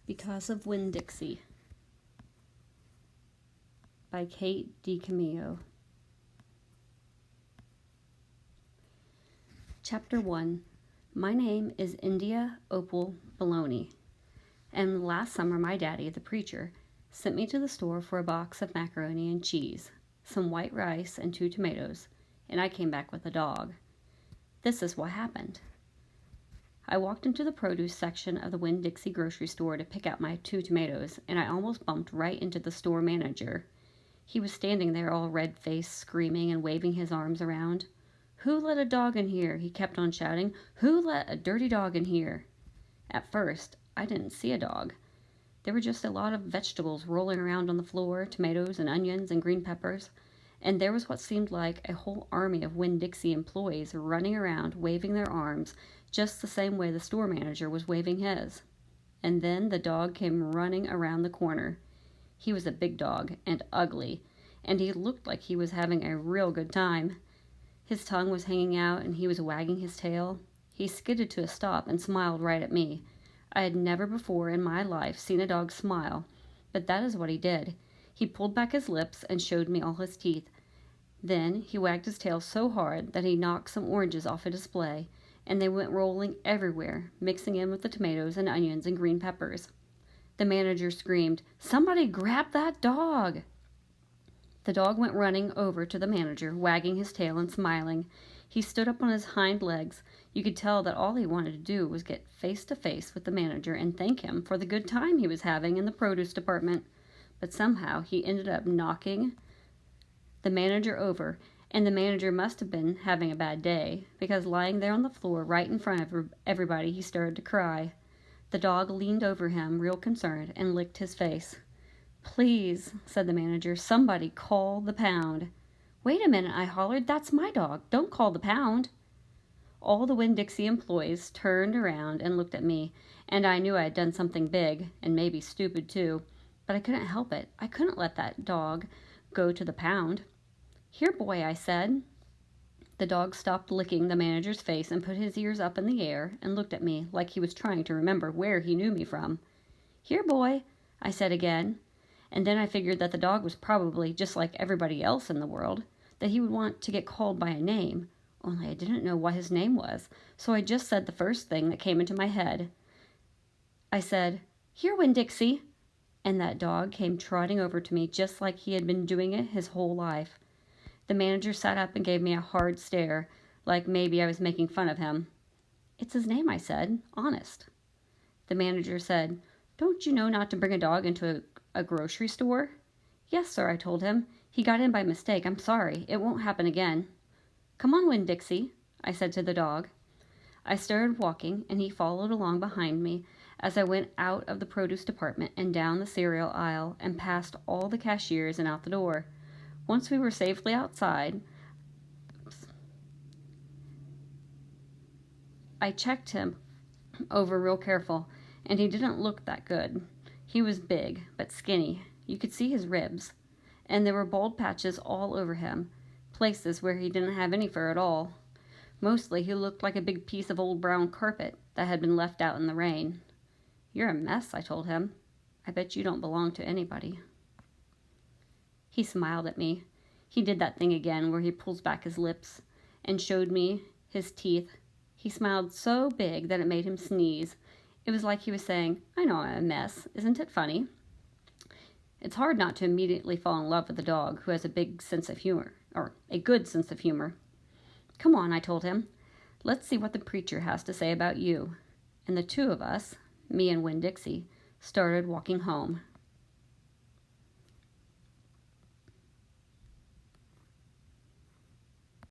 Because of Winn-Dixie by Kate DiCamillo. Chapter 1. My name is India Opal Baloney, and last summer my daddy, the preacher, sent me to the store for a box of macaroni and cheese, some white rice, and 2 tomatoes, and I came back with a dog. This is what happened. I walked into the produce section of the Winn-Dixie grocery store to pick out my 2 tomatoes, and I almost bumped right into the store manager. He was standing there all red-faced, screaming and waving his arms around. "Who let a dog in here?" he kept on shouting. "Who let a dirty dog in here?" At first, I didn't see a dog. There were just a lot of vegetables rolling around on the floor, tomatoes and onions and green peppers, and there was what seemed like a whole army of Winn-Dixie employees running around, waving their arms, just the same way the store manager was waving his. And then the dog came running around the corner. He was a big dog and ugly, and he looked like he was having a real good time. His tongue was hanging out and he was wagging his tail. He skidded to a stop and smiled right at me. I had never before in my life seen a dog smile, but that is what he did. He pulled back his lips and showed me all his teeth. Then he wagged his tail so hard that he knocked some oranges off a display, and they went rolling everywhere, mixing in with the tomatoes and onions and green peppers. The manager screamed, "Somebody grab that dog!" The dog went running over to the manager, wagging his tail and smiling. He stood up on his hind legs. You could tell that all he wanted to do was get face to face with the manager and thank him for the good time he was having in the produce department. But somehow he ended up knocking the manager over, and the manager must have been having a bad day, because lying there on the floor right in front of everybody, he started to cry. The dog leaned over him, real concerned, and licked his face. "Please," said the manager, "somebody call the pound." "Wait a minute," I hollered. "That's my dog. Don't call the pound." All the Winn-Dixie employees turned around and looked at me, and I knew I had done something big, and maybe stupid too, but I couldn't help it. I couldn't let that dog go to the pound. "Here, boy," I said. The dog stopped licking the manager's face and put his ears up in the air and looked at me like he was trying to remember where he knew me from. "Here, boy," I said again. And then I figured that the dog was probably just like everybody else in the world, that he would want to get called by a name, only I didn't know what his name was, so I just said the first thing that came into my head. I said, "Here, Winn-Dixie," and that dog came trotting over to me just like he had been doing it his whole life. The manager sat up and gave me a hard stare, like maybe I was making fun of him. "It's his name," I said, "honest." The manager said, "Don't you know not to bring a dog into a grocery store?" "Yes, sir," I told him. "He got in by mistake. I'm sorry. It won't happen again." "Come on, Winn-Dixie," I said to the dog. I started walking, and he followed along behind me as I went out of the produce department and down the cereal aisle and past all the cashiers and out the door. Once we were safely outside, I checked him over real careful, and he didn't look that good. He was big, but skinny. You could see his ribs, and there were bald patches all over him, places where he didn't have any fur at all. Mostly he looked like a big piece of old brown carpet that had been left out in the rain. "You're a mess," I told him. "I bet you don't belong to anybody." He smiled at me. He did that thing again where he pulls back his lips and showed me his teeth. He smiled so big that it made him sneeze. It was like he was saying, "I know I'm a mess. Isn't it funny?" It's hard not to immediately fall in love with a dog who has a big sense of humor, or a good sense of humor. "Come on," I told him. "Let's see what the preacher has to say about you." And the 2 of us, me and Winn-Dixie, started walking home.